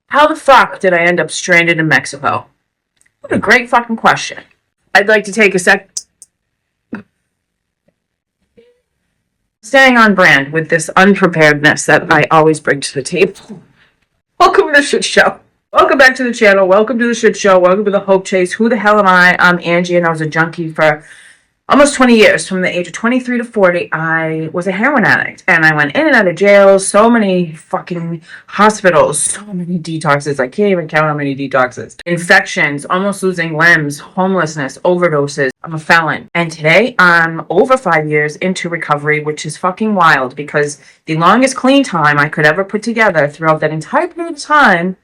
How the fuck did I end up stranded in Mexico? What a great fucking question. I'd like to take a sec. Staying on brand with this unpreparedness that I always bring to the table. Welcome to the shit show. Welcome back to the channel. Welcome to the shit show. Welcome to the Hope Chase. Who the hell am I? I'm Angie, and I was a junkie for almost 20 years. From the age of 23 to 40, I was a heroin addict, and I went in and out of jail, so many fucking hospitals, so many detoxes. I can't even count how many detoxes. Infections, almost losing limbs, homelessness, overdoses. I'm a felon. And today I'm over 5 years into recovery, which is fucking wild because the longest clean time I could ever put together throughout that entire period of time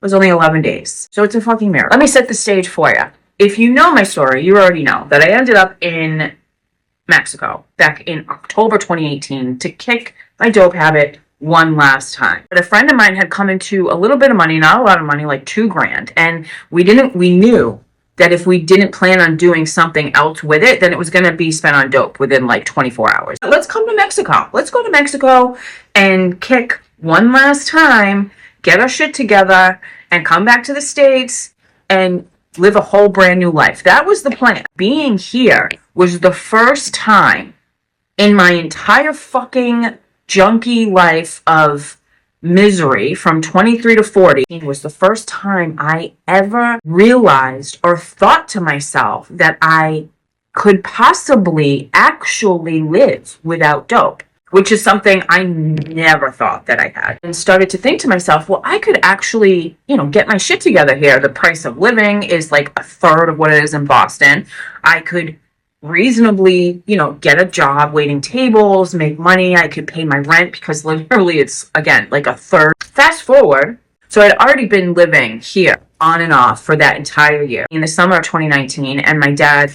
was only 11 days. So it's a fucking miracle. Let me set the stage for you. If you know my story, you already know that I ended up in Mexico back in October 2018 to kick my dope habit one last time. But a friend of mine had come into a little bit of money, not a lot of money, like $2,000. And we knew that if we didn't plan on doing something else with it, then it was going to be spent on dope within like 24 hours. Let's come to Mexico. Let's go to Mexico and kick one last time, get our shit together, and come back to the States and live a whole brand new life. That was the plan. Being here was the first time in my entire fucking junkie life of misery from 23 to 40. It was the first time I ever realized or thought to myself that I could possibly actually live without dope, which is something I never thought that I had. And started to think to myself, well, I could actually, get my shit together here. The price of living is like a third of what it is in Boston. I could reasonably, get a job waiting tables, make money. I could pay my rent because literally it's, again, like a third. Fast forward. So I'd already been living here on and off for that entire year. In the summer of 2019, and my dad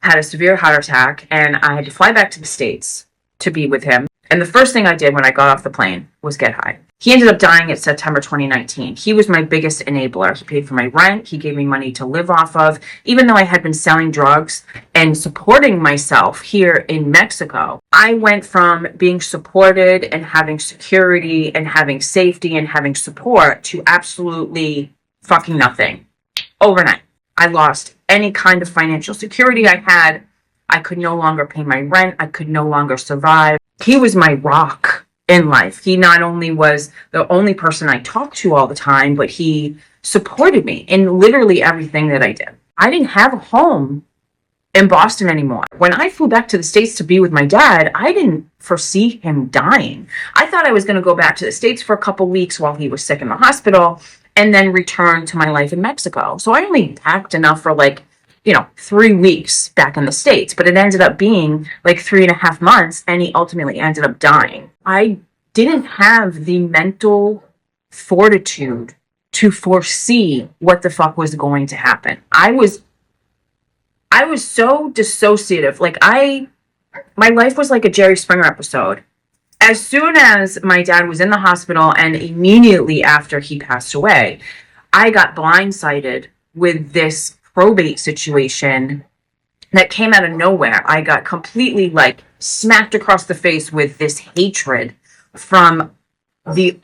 had a severe heart attack, and I had to fly back to the States to be with him. And the first thing I did when I got off the plane was get high. He ended up dying in September 2019. He was my biggest enabler. He paid for my rent. He gave me money to live off of. Even though I had been selling drugs and supporting myself here in Mexico, I went from being supported and having security and having safety and having support to absolutely fucking nothing overnight. I lost any kind of financial security I had. I could no longer pay my rent. I could no longer survive. He was my rock in life. He not only was the only person I talked to all the time, but he supported me in literally everything that I did. I didn't have a home in Boston anymore. When I flew back to the States to be with my dad, I didn't foresee him dying. I thought I was going to go back to the States for a couple weeks while he was sick in the hospital and then return to my life in Mexico. So I only packed enough for 3 weeks back in the States, but it ended up being like 3.5 months, and he ultimately ended up dying. I didn't have the mental fortitude to foresee what the fuck was going to happen. I was so dissociative. My life was like a Jerry Springer episode. As soon as my dad was in the hospital and immediately after he passed away, I got blindsided with this probate situation that came out of nowhere. I got completely smacked across the face with this hatred from the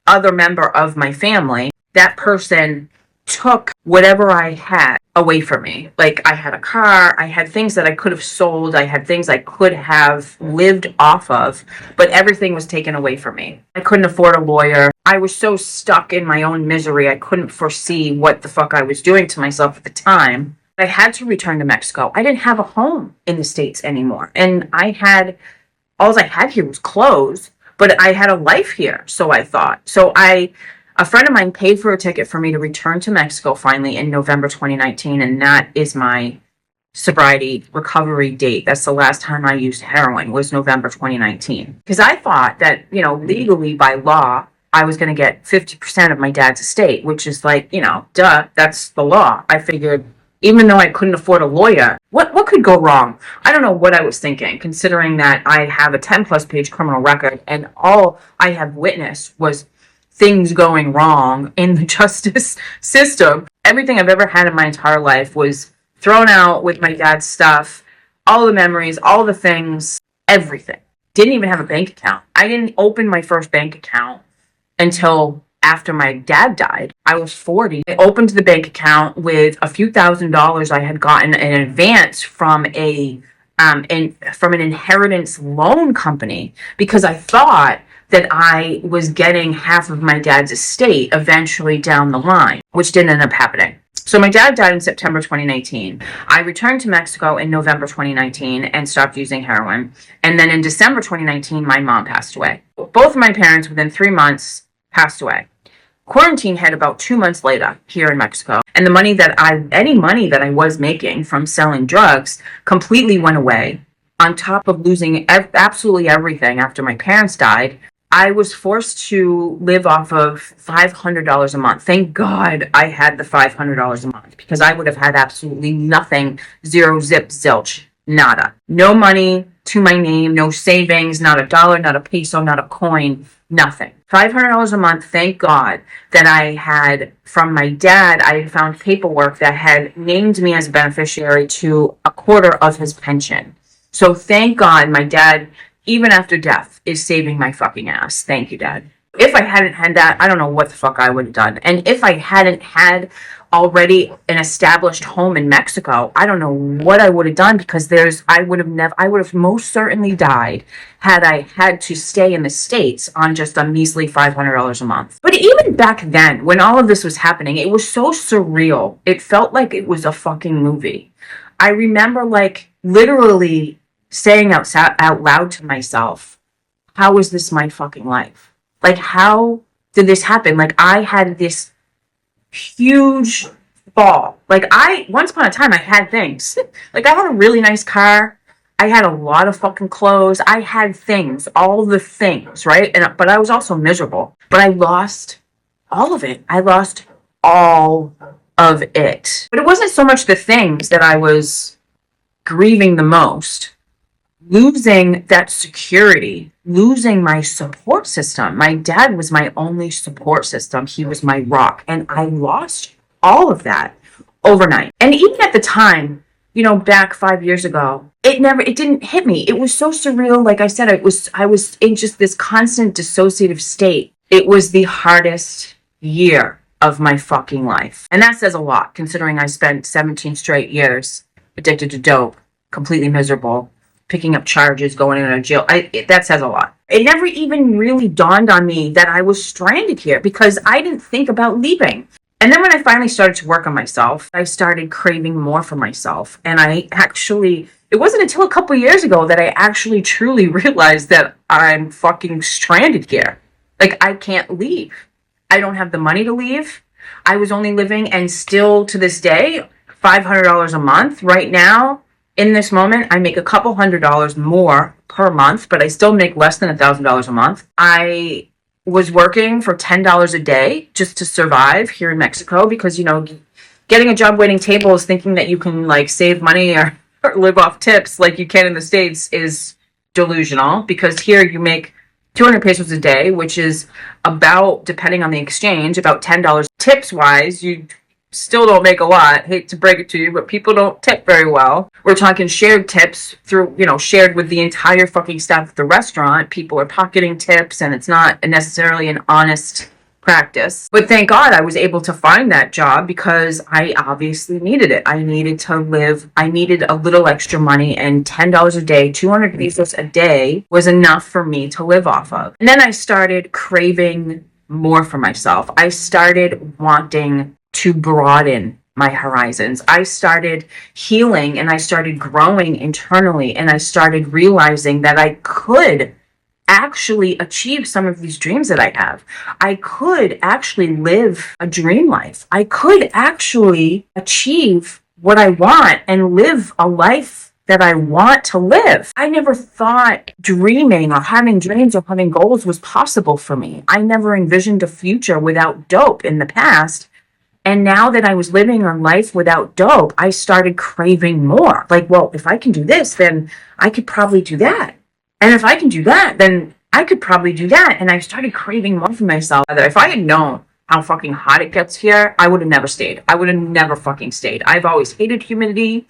other member of my family. That person took whatever I had away from me. I had a car, I had things that I could have sold, I had things I could have lived off of, but everything was taken away from me. I couldn't afford a lawyer. I was so stuck in my own misery, I couldn't foresee what the fuck I was doing to myself at the time. I had to return to Mexico. I didn't have a home in the States anymore. And all I had here was clothes, but I had a life here, so I thought. So a friend of mine paid for a ticket for me to return to Mexico finally in November 2019, and that is my sobriety recovery date. That's the last time I used heroin, was November 2019. Because I thought that, legally by law, I was going to get 50% of my dad's estate, which is duh, that's the law. I figured, even though I couldn't afford a lawyer, what could go wrong? I don't know what I was thinking, considering that I have a 10+ page criminal record, and all I have witnessed was things going wrong in the justice system. Everything I've ever had in my entire life was thrown out with my dad's stuff, all the memories, all the things, everything. Didn't even have a bank account. I didn't open my first bank account until after my dad died. I was 40. I opened the bank account with a few $1,000s I had gotten in advance from from an inheritance loan company, because I thought that I was getting half of my dad's estate eventually down the line, which didn't end up happening. So my dad died in September 2019. I returned to Mexico in November 2019 and stopped using heroin. And then in December 2019, my mom passed away. Both of my parents, within 3 months, passed away. Quarantine hit about 2 months later here in Mexico. And any money that I was making from selling drugs completely went away. On top of losing absolutely everything after my parents died, I was forced to live off of $500 a month. Thank God I had the $500 a month, because I would have had absolutely nothing. Zero, zip, zilch, nada. No money to my name, no savings, not a dollar, not a peso, not a coin, nothing. $500 a month. Thank God that I had, from my dad, I had found paperwork that had named me as a beneficiary to a quarter of his pension. So thank God my dad, even after death, is saving my fucking ass. Thank you, Dad. If I hadn't had that, I don't know what the fuck I would have done. And if I hadn't had already an established home in Mexico, I don't know what I would have done, because I would have most certainly died had I had to stay in the States on just a measly $500 a month. But even back then, when all of this was happening, it was so surreal. It felt like it was a fucking movie. I remember, like, literally saying out loud to myself, how is this my fucking life? Like, how did this happen? Like, I had this huge fall. Like, once upon a time, I had things. Like, I had a really nice car. I had a lot of fucking clothes. I had things, all the things, right? But I was also miserable. But I lost all of it. I lost all of it. But it wasn't so much the things that I was grieving the most. Losing that security, losing my support system. My dad was my only support system. He was my rock. And I lost all of that overnight. And even at the time, back 5 years ago, it didn't hit me. It was so surreal. Like I said, I was in just this constant dissociative state. It was the hardest year of my fucking life. And that says a lot, considering I spent 17 straight years addicted to dope, completely miserable, picking up charges, going into jail. That says a lot. It never even really dawned on me that I was stranded here, because I didn't think about leaving. And then when I finally started to work on myself, I started craving more for myself. And it wasn't until a couple years ago that I actually truly realized that I'm fucking stranded here. Like, I can't leave. I don't have the money to leave. I was only living, and still to this day, $500 a month right now. In this moment, I make a couple $100s more per month, but I still make less than $1,000 a month. I was working for $10 a day just to survive here in Mexico, because, getting a job waiting tables thinking that you can, like, save money or live off tips like you can in the States is delusional, because here you make 200 pesos a day, which is about, depending on the exchange, about $10. Tips wise, you still don't make a lot. Hate to break it to you, but people don't tip very well. We're talking shared tips through, shared with the entire fucking staff of the restaurant. People are pocketing tips, and it's not necessarily an honest practice. But thank God I was able to find that job, because I obviously needed it. I needed to live. I needed a little extra money, and $10 a day, 200 pesos a day was enough for me to live off of. And then I started craving more for myself. I started wanting to broaden my horizons. I started healing, and I started growing internally, and I started realizing that I could actually achieve some of these dreams that I have. I could actually live a dream life. I could actually achieve what I want and live a life that I want to live. I never thought dreaming or having dreams or having goals was possible for me. I never envisioned a future without dope in the past. And now that I was living a life without dope, I started craving more. Like, well, if I can do this, then I could probably do that. And if I can do that, then I could probably do that. And I started craving more for myself. If I had known how fucking hot it gets here, I would have never stayed. I would have never fucking stayed. I've always hated humidity.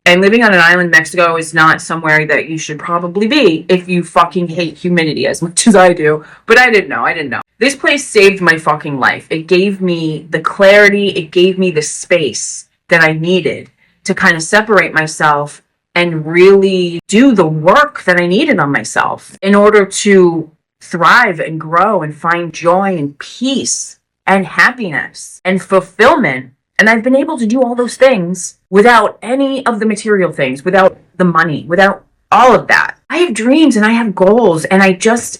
And living on an island, Mexico, is not somewhere that you should probably be if you fucking hate humidity as much as I do. But I didn't know. This place saved my fucking life. It gave me the clarity. It gave me the space that I needed to kind of separate myself and really do the work that I needed on myself in order to thrive and grow and find joy and peace and happiness and fulfillment. And I've been able to do all those things without any of the material things, without the money, without all of that. I have dreams and I have goals, and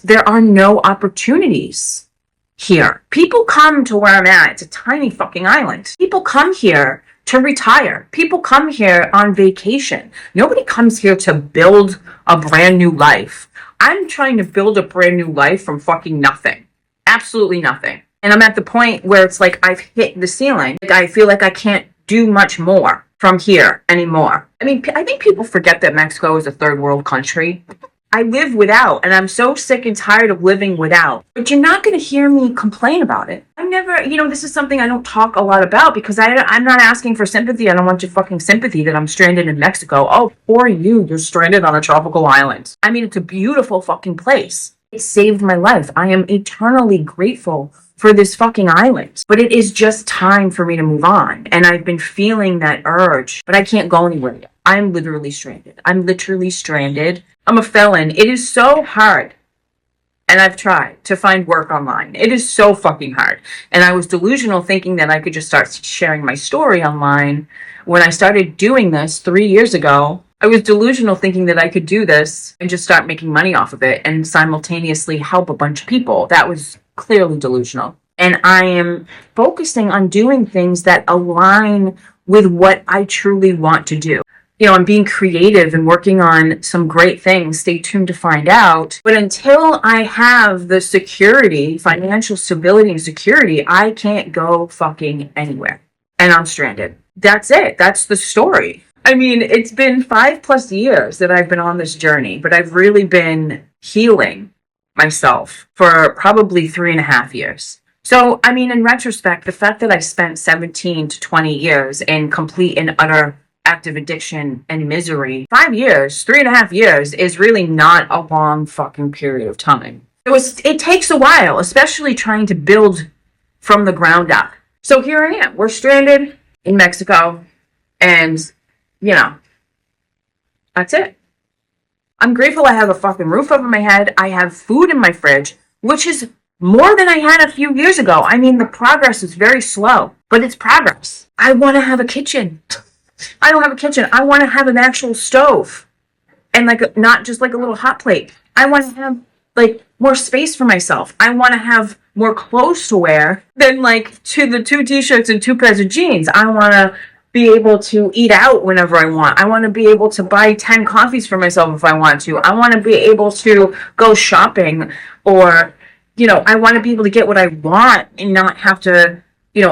there are no opportunities here. People come to where I'm at. It's a tiny fucking island. People come here to retire. People come here on vacation. Nobody comes here to build a brand new life. I'm trying to build a brand new life from fucking nothing. Absolutely nothing. And I'm at the point where it's like I've hit the ceiling. Like I feel like I can't do much more from here anymore. I mean, I think people forget that Mexico is a third world country. I live without, and I'm so sick and tired of living without. But you're not going to hear me complain about it. I'm never, this is something I don't talk a lot about because I'm not asking for sympathy. I don't want your fucking sympathy that I'm stranded in Mexico. Oh, poor you. You're stranded on a tropical island. I mean, it's a beautiful fucking place. It saved my life. I am eternally grateful for this fucking island. But it is just time for me to move on. And I've been feeling that urge, but I can't go anywhere yet. I'm literally stranded. I'm a felon. It is so hard. And I've tried to find work online. It is so fucking hard. And I was delusional thinking that I could just start sharing my story online. When I started doing this 3 years ago, I was delusional thinking that I could do this and just start making money off of it and simultaneously help a bunch of people. That was clearly delusional. And I am focusing on doing things that align with what I truly want to do. I'm being creative and working on some great things. Stay tuned to find out. But until I have the security, financial stability and security, I can't go fucking anywhere. And I'm stranded. That's it. That's the story. I mean, it's been 5+ years that I've been on this journey, but I've really been healing myself for probably 3.5 years. So, I mean, in retrospect, the fact that I spent 17 to 20 years in complete and utter active addiction and misery, 5 years, 3.5 years is really not a long fucking period of time. It takes a while, especially trying to build from the ground up. So here I am. We're stranded in Mexico, and that's it. I'm grateful I have a fucking roof over my head. I have food in my fridge, which is more than I had a few years ago. I mean, the progress is very slow, but it's progress. I want to have a kitchen. I don't have a kitchen. I want to have an actual stove and not just like a little hot plate. I want to have more space for myself. I want to have more clothes to wear than the 2 t-shirts and 2 pairs of jeans. I want to be able to eat out whenever I want. I want to be able to buy 10 coffees for myself if I want to. I want to be able to go shopping, or, I want to be able to get what I want and not have to,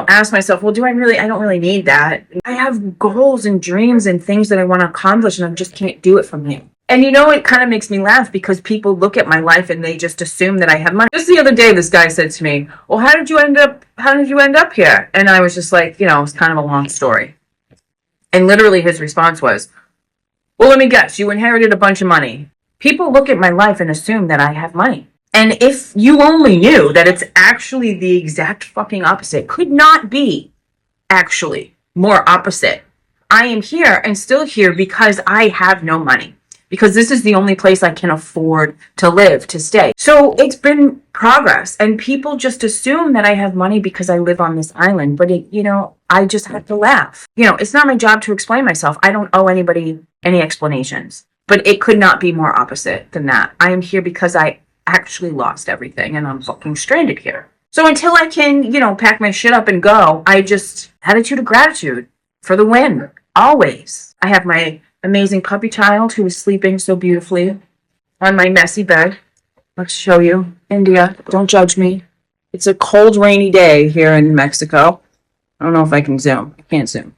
ask myself, well, I don't really need that. I have goals and dreams and things that I want to accomplish, and I just can't do it from here. And it kind of makes me laugh because people look at my life and they just assume that I have money. Just the other day, this guy said to me, well, how did you end up here? And I was just like, it's kind of a long story. And literally his response was, well, let me guess, you inherited a bunch of money. People look at my life and assume that I have money. And if you only knew that it's actually the exact fucking opposite, could not be actually more opposite. I am here and still here because I have no money. Because this is the only place I can afford to live, to stay. So it's been progress. And people just assume that I have money because I live on this island. But I just have to laugh. It's not my job to explain myself. I don't owe anybody any explanations. But it could not be more opposite than that. I am here because I actually lost everything and I'm fucking stranded here. So until I can, pack my shit up and go, I just attitude of gratitude for the win. Always. I have my amazing puppy child who is sleeping so beautifully on my messy bed. Let's show you. India, don't judge me. It's a cold, rainy day here in Mexico. I don't know if I can zoom. I can't zoom.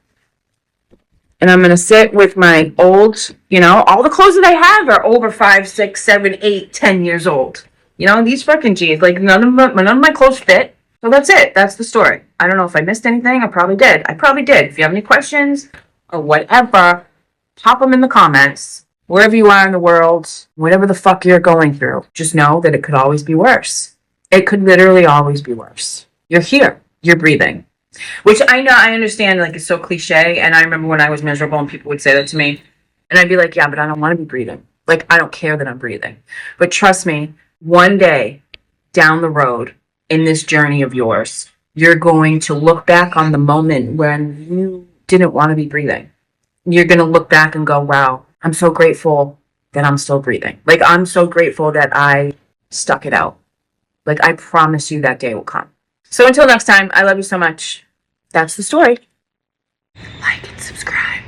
And I'm going to sit with my old, all the clothes that I have are over 5, 6, 7, 8, 10 years old. These fucking jeans, none of my clothes fit. So that's it. That's the story. I don't know if I missed anything. I probably did. If you have any questions or whatever, pop them in the comments. Wherever you are in the world, whatever the fuck you're going through, just know that it could always be worse. It could literally always be worse. You're here. You're breathing. Which I know, I understand, like, it's so cliche. And I remember when I was miserable and people would say that to me. And I'd be like, yeah, but I don't want to be breathing. Like, I don't care that I'm breathing. But trust me, one day down the road in this journey of yours, you're going to look back on the moment when you didn't want to be breathing. You're going to look back and go, wow, I'm so grateful that I'm still breathing. Like, I'm so grateful that I stuck it out. Like, I promise you that day will come. So until next time, I love you so much. That's the story. Like and subscribe.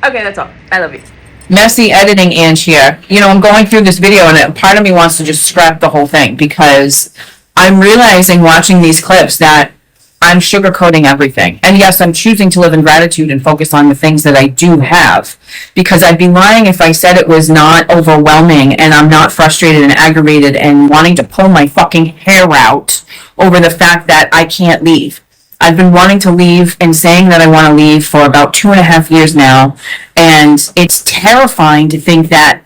Okay, that's all. I love you. Messy editing Ange here. You know, I'm going through this video and part of me wants to just scrap the whole thing because I'm realizing watching these clips that I'm sugarcoating everything. And yes, I'm choosing to live in gratitude and focus on the things that I do have. Because I'd be lying if I said it was not overwhelming and I'm not frustrated and aggravated and wanting to pull my fucking hair out over the fact that I can't leave. I've been wanting to leave and saying that I want to leave for about 2.5 years now. And it's terrifying to think that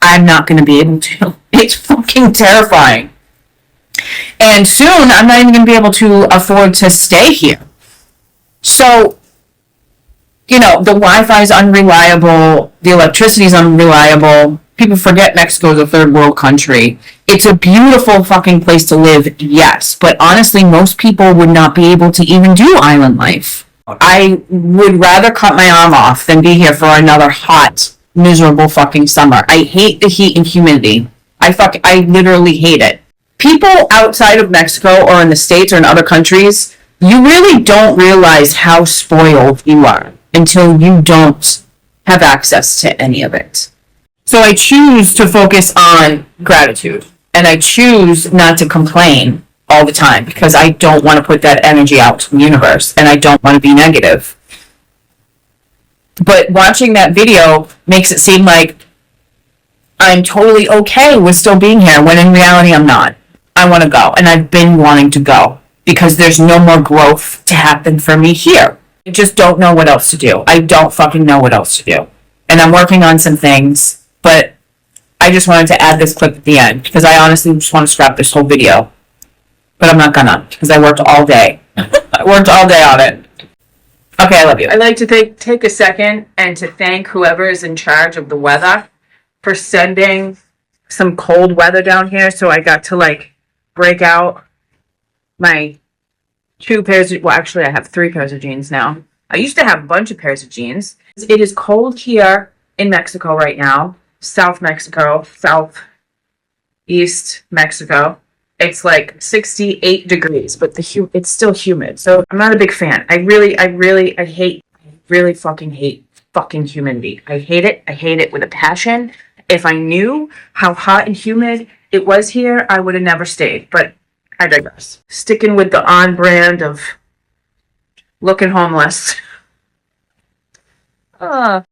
I'm not going to be able to. It's fucking terrifying. And soon, I'm not even going to be able to afford to stay here. So, you know, the Wi-Fi is unreliable. The electricity is unreliable. People forget Mexico is a third world country. It's a beautiful fucking place to live, yes. But honestly, most people would not be able to even do island life. I would rather cut my arm off than be here for another hot, miserable fucking summer. I hate the heat and humidity. I literally hate it. People outside of Mexico or in the States or in other countries, you really don't realize how spoiled you are until you don't have access to any of it. So I choose to focus on gratitude and I choose not to complain all the time because I don't want to put that energy out to the universe and I don't want to be negative. But watching that video makes it seem like I'm totally okay with still being here when in reality I'm not. I want to go, and I've been wanting to go because there's no more growth to happen for me here. I just don't know what else to do. I don't fucking know what else to do. And I'm working on some things, but I just wanted to add this clip at the end because I honestly just want to scrap this whole video. But I'm not gonna because I worked all day. I worked all day on it. Okay, I love you. I'd like to take a second and to thank whoever is in charge of the weather for sending some cold weather down here so I got to, like, break out my 2 pairs of, well, actually I have 3 pairs of jeans now. I used to have a bunch of pairs of jeans. It is cold here in Mexico right now. South Mexico, southeast Mexico. It's like 68 degrees, but it's still humid. So I'm not a big fan. I really fucking hate fucking humidity. I hate it. I hate it with a passion. If I knew how hot and humid it was here, I would have never stayed, but I digress. Sticking with the on brand of looking homeless.